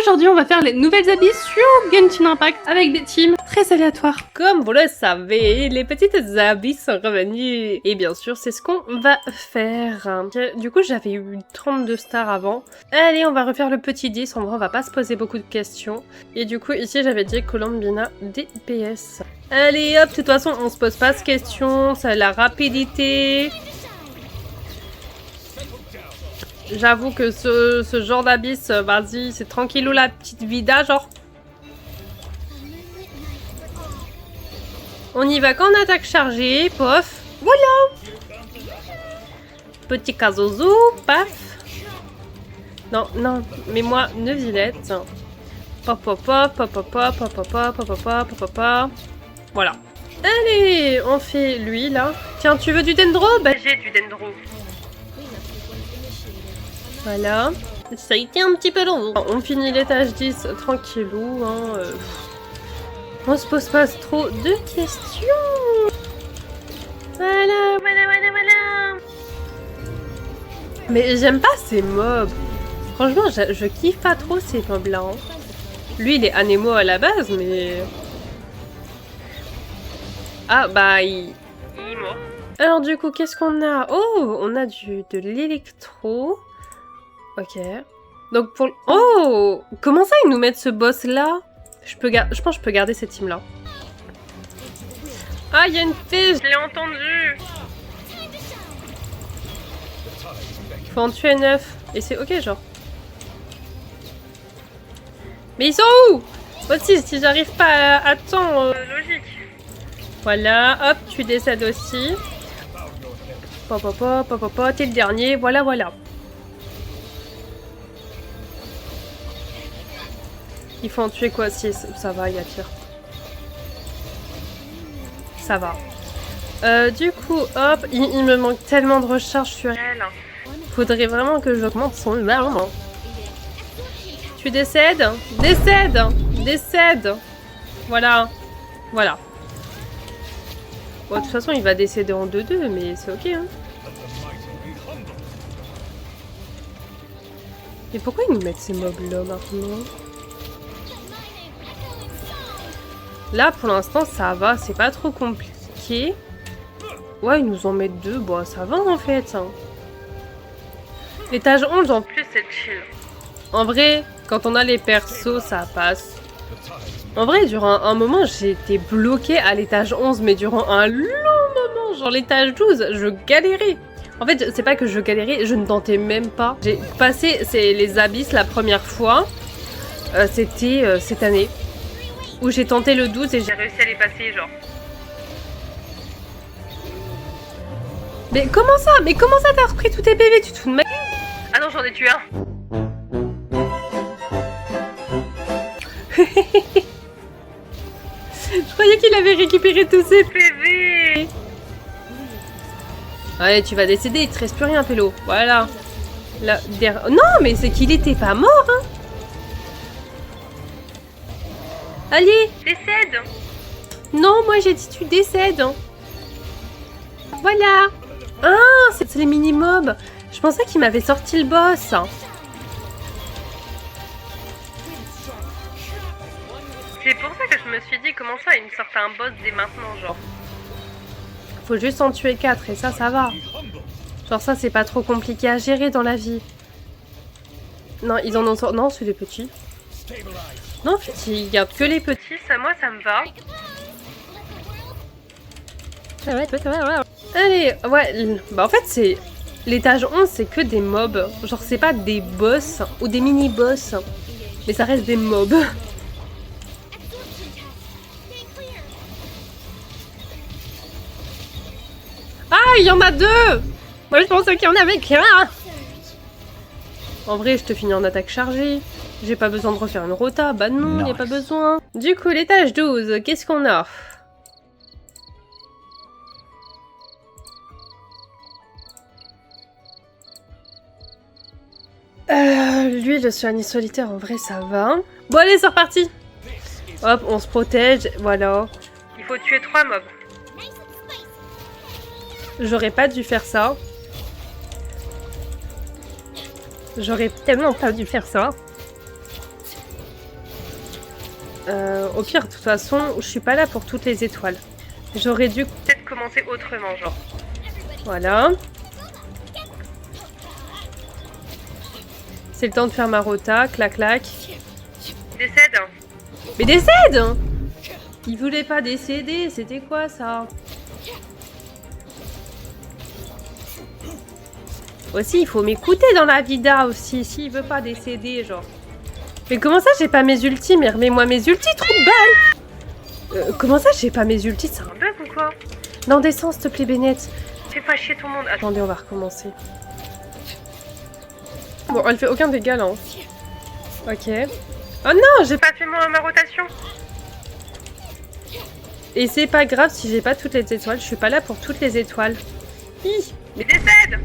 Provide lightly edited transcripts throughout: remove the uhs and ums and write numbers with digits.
Aujourd'hui, on va faire les nouvelles abysses sur Genshin Impact avec des teams très aléatoires. Comme vous le savez, les petites abysses sont revenues. Et bien sûr, c'est ce qu'on va faire. Du coup, j'avais eu 32 stars avant. Allez, on va refaire le petit 10. En vrai, on va pas se poser beaucoup de questions. Et du coup, ici, j'avais dit Colombina DPS. Allez, hop, de toute façon, on se pose pas de questions. C'est la rapidité. J'avoue que ce genre d'abysse, vas-y, c'est tranquillou la petite vida, genre. On y va quand on attaque chargée, pof. Voilà. Petit Kazozo, paf. Non, non, mets-moi Neuvillette. Pop, pop, pop, pop, pop, pop, pop, pop, pop, pop, pop, pop, pop. Voilà. Allez, on fait lui, là. Tiens, tu veux du dendro? Bah, j'ai du dendro. Voilà. Ça a été un petit peu long. On finit l'étage 10 tranquillou. Hein, on se pose pas trop de questions. Voilà, voilà, voilà, voilà. Mais j'aime pas ces mobs. Franchement, je kiffe pas trop ces mobs-là. Hein. Lui, il est anémo à la base, mais... Ah, bah, il est mort. Alors, du coup, qu'est-ce qu'on a? Oh, on a de l'électro. Ok. Donc pour... Oh! Comment ça, ils nous mettent ce boss-là? Je pense que je peux garder cette team-là. Ah, il y a une fée, je l'ai entendu. Il faut en tuer 9. Et c'est ok, genre. Mais ils sont où? Aussi, si j'arrive pas à temps, logique. Voilà, hop, tu décèdes aussi. Pop, pop, pop, pop, pop, pop, t'es le dernier, voilà, voilà. Il faut en tuer quoi? 6, ça va, il y a pire. Ça va. Du coup, hop, il me manque tellement de recharge sur elle. Faudrait vraiment que j'augmente son arme. Tu décèdes? Décède! Décède! Voilà. Voilà. Bon, de toute façon, il va décéder en 2-2, mais c'est ok, hein. Et pourquoi ils nous mettent ces mobs-là, maintenant? Là, pour l'instant, ça va. C'est pas trop compliqué. Ouais, ils nous en mettent 2. Bon, ça va, en fait. Hein. L'étage 11, en plus, c'est chill. En vrai, quand on a les persos, ça passe. En vrai, durant un moment, j'ai été bloquée à l'étage 11, mais durant un long moment, genre l'étage 12, je galérais. En fait, c'est pas que je galérais, je ne tentais même pas. J'ai passé les abysses la première fois. C'était cette année. Où j'ai tenté le 12 et j'ai réussi à les passer, genre. Mais comment ça? Mais comment ça t'as repris tous tes PV? Tu te fous de ma... Ah non, j'en ai tué un. Je croyais qu'il avait récupéré tous ses PV. Allez, tu vas décéder, il te reste plus rien, Pélo. Voilà. Là, non, mais c'est qu'il était pas mort, hein. Allez, décède. Non, moi j'ai dit tu décèdes. Voilà. Ah, c'est les mini-mobs. Je pensais qu'il m'avait sorti le boss. C'est pour ça que je me suis dit comment ça, il me sortait un boss dès maintenant, genre. Faut juste en tuer 4 et ça va. Genre ça, c'est pas trop compliqué à gérer dans la vie. Non, ils en ont sorti... Non, c'est les petits. Non, en fait, il garde que les petits, ça, moi, ça me va. Allez, ouais, bah en fait, c'est... L'étage 11, c'est que des mobs. Genre, c'est pas des boss ou des mini-boss. Mais ça reste des mobs. Ah, il y en a 2! Moi, je pensais qu'il y en avait qu'un. En vrai, je te finis en attaque chargée. J'ai pas besoin de refaire une rota. Bah non, y a pas besoin. Du coup, l'étage 12, qu'est-ce qu'on a? Lui, le soigné solitaire, en vrai, ça va. Bon, allez, c'est reparti. Hop, on se protège. Voilà. Il faut tuer 3 mobs. J'aurais pas dû faire ça. J'aurais tellement pas dû faire ça. Au pire, de toute façon, je suis pas là pour toutes les étoiles. J'aurais dû peut-être commencer autrement, genre. Voilà. C'est le temps de faire ma rota, clac clac. Décède. Mais décède! Il voulait pas décéder, c'était quoi ça? Aussi, il faut m'écouter dans la vida aussi, s'il veut pas décéder, genre. Mais comment ça, j'ai pas mes ultis? Mais remets-moi mes ultis, trou de balle! Comment ça, j'ai pas mes ultis? C'est un bug ou quoi? Non, descends, s'il te plaît, Bennett. Fais pas chier tout le monde. Attendez, on va recommencer. Bon, elle fait aucun dégât, là. Hein. Ok. Oh non, j'ai pas fait ma rotation. Et c'est pas grave si j'ai pas toutes les étoiles. Je suis pas là pour toutes les étoiles. Hi, mais décède!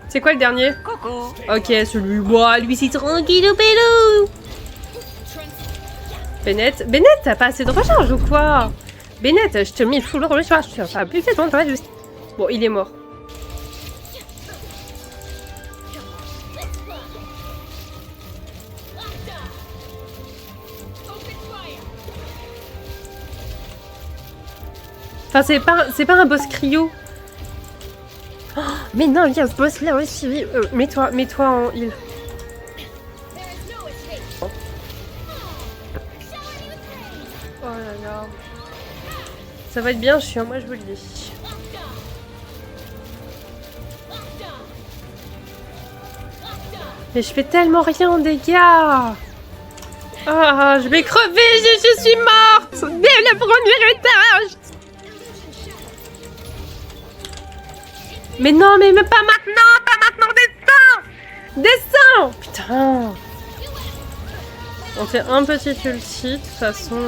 C'est quoi le dernier? Coucou. Ok, celui-là, lui c'est tranquillou pélou. Bennett, t'as pas assez de recharge ou quoi? Bennett, je te mets full recharge, tu vas plus fait ton travail juste. Bon, il est mort. Enfin, c'est pas un boss cryo. Oh, mais non, il y a ce boss là aussi. Mets-toi en heal. Oh là là. Ça va être bien chiant, moi je vous le dis. Mais je fais tellement rien en dégâts. Ah, je vais crever, je suis morte dès le premier étage. Mais non, mais pas maintenant, descends. Putain. On fait un petit ulti, de toute façon...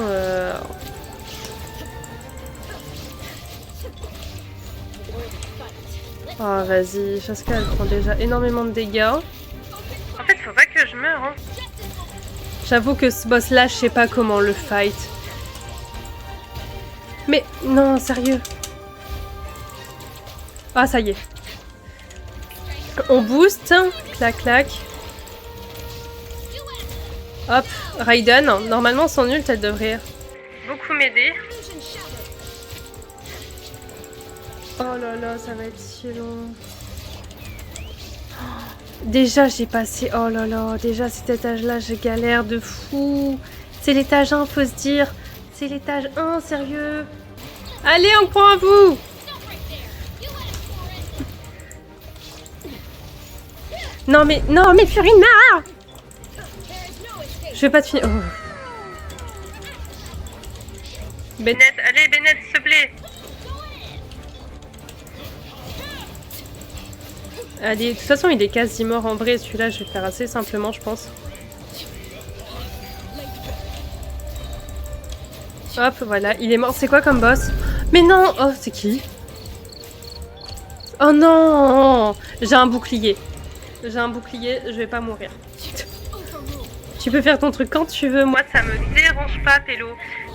Oh, vas-y, Chaska, elle prend déjà énormément de dégâts. En fait, faut pas que je meure, hein. J'avoue que ce boss-là, je sais pas comment le fight. Mais, non, sérieux. Ah, ça y est. On boost. Clac, clac. Hop, Raiden. Normalement, son ult, elle devrait beaucoup m'aider. Oh là là, ça va être si long. Déjà, j'ai passé... Oh là là, déjà, cet étage-là, je galère de fou. C'est l'étage 1, faut se dire. C'est l'étage 1, sérieux. Allez, on prend à vous. Non mais Furina! Je vais pas te finir. Oh. Bennett, allez Bennett, s'il te plaît. Allez, de toute façon il est quasi mort en vrai, celui-là je vais le faire assez simplement je pense. Hop, voilà, il est mort. C'est quoi comme boss? Mais non! Oh, c'est qui? Oh non! J'ai un bouclier. Je vais pas mourir. Tu peux faire ton truc quand tu veux, moi ça me dérange pas, Pélo.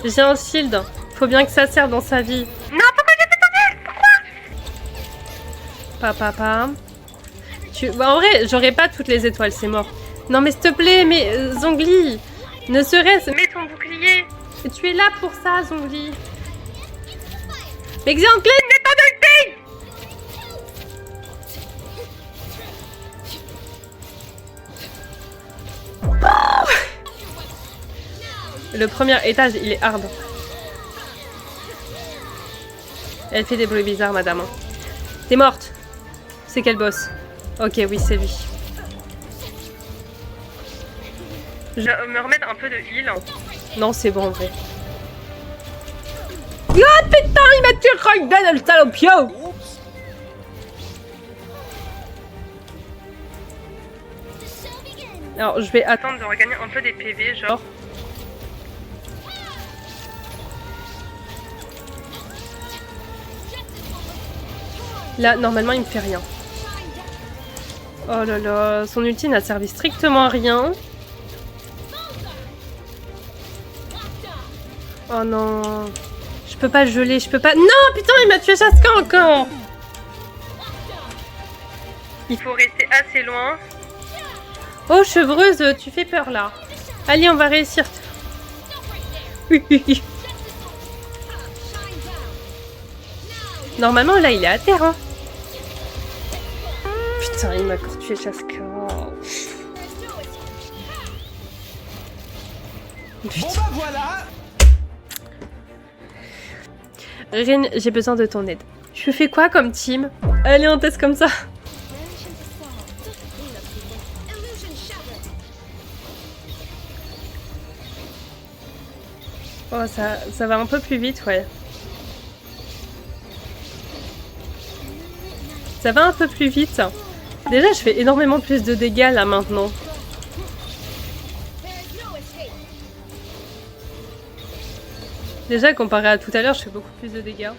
J'ai un shield, faut bien que ça serve dans sa vie. Non, pourquoi j'ai fait ton shield? Pourquoi? Papa. Bah, en vrai, j'aurais pas toutes les étoiles, c'est mort. Non mais s'il te plaît, mais Zhongli, ne serait-ce... Mets ton bouclier. Tu es là pour ça, Zhongli. Mais Xiangli, n'es pas d'ulti! Le premier étage, il est hard. Elle fait des bruits bizarres, madame. T'es morte. C'est quel boss? Ok, oui, c'est lui. Je vais me remettre un peu de heal. Non, c'est bon, en vrai. Oh putain, il m'a tué Raiden, le salopio! Alors, je vais attendre de regagner un peu des PV, genre... Là, normalement, il me fait rien. Oh là là, son ulti n'a servi strictement à rien. Oh non. Je peux pas geler, je peux pas... Non, putain, il m'a tué Chaska encore. Il faut rester assez loin. Oh, chevreuse, tu fais peur, là. Allez, on va réussir. Normalement, là, il est à terre, hein. Putain, il m'a encore tué Chaska. Bon bah voilà. Rin, j'ai besoin de ton aide. Je fais quoi comme team? Allez, on teste comme ça. Oh, ça va un peu plus vite, ouais. Ça va un peu plus vite. Déjà, je fais énormément plus de dégâts, là, maintenant. Déjà, comparé à tout à l'heure, je fais beaucoup plus de dégâts.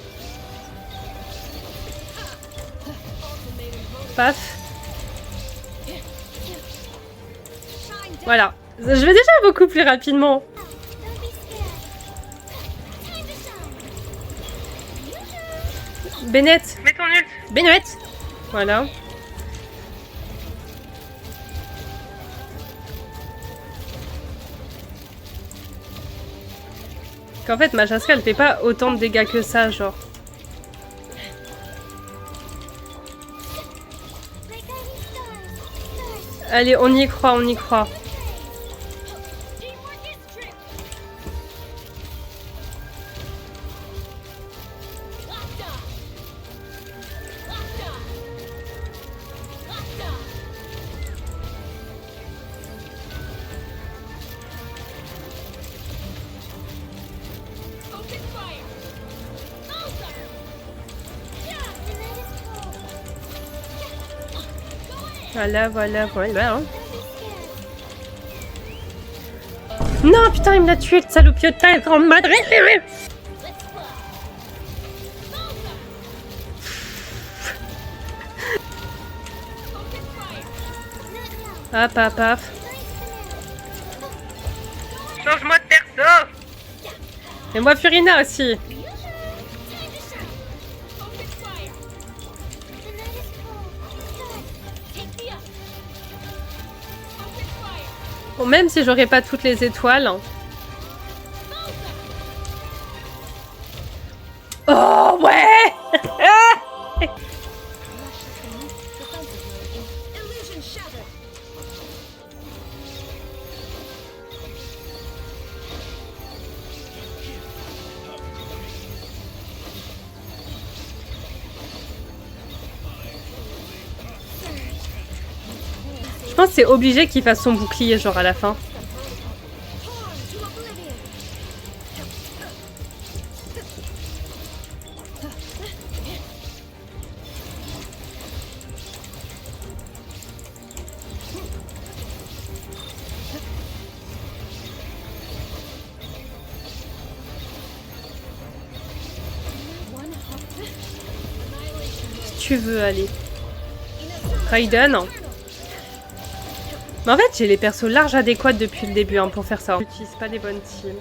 Paf. Voilà. Je vais déjà beaucoup plus rapidement. Bennett. Mets ton ult. Bennett. Voilà. Qu'en fait, ma Chaska, elle fait pas autant de dégâts que ça, genre. Allez, on y croit, on y croit. Voilà, voilà, voilà. Hein. Non, putain, il me l'a tué, le salopiota, le grand madrid. Hop, hop, hop. Change-moi de perso. Et moi, Furina aussi. Bon, même si j'aurais pas toutes les étoiles. Oh, ouais. Je pense que c'est obligé qu'il fasse son bouclier, genre à la fin. Si tu veux, aller. Raiden. Mais en fait, j'ai les persos larges adéquats depuis le début hein, pour faire ça. J'utilise pas les bonnes teams.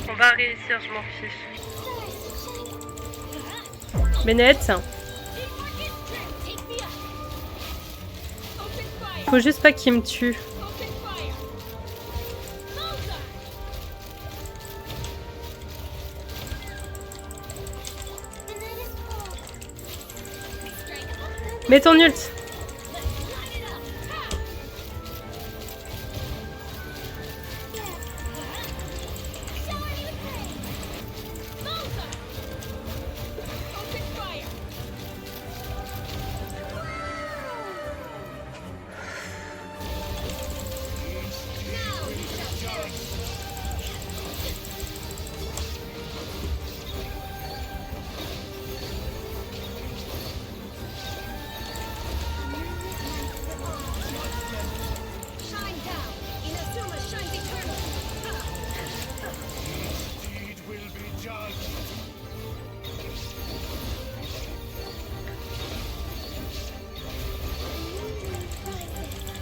On va réussir, je m'en fiche. Bennett. Faut juste pas qu'il me tue. Mets ton ult.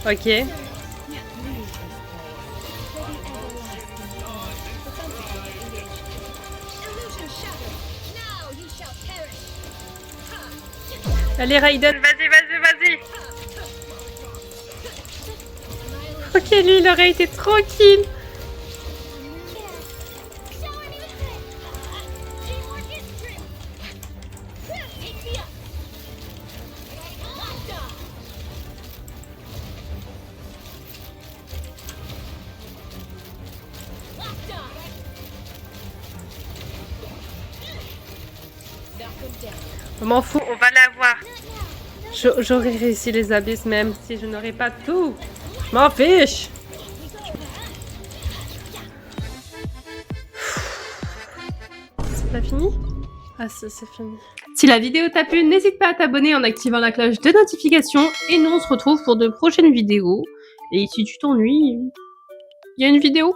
Ok. Allez Raiden, vas-y. Ok, lui il aurait été tranquille. Je m'en fous, on va l'avoir. J'aurais réussi les abysses même si je n'aurais pas tout. Je m'en fiche. C'est pas fini? Ah, c'est fini. Si la vidéo t'a plu, n'hésite pas à t'abonner en activant la cloche de notification. Et nous, on se retrouve pour de prochaines vidéos. Et si tu t'ennuies, il y a une vidéo.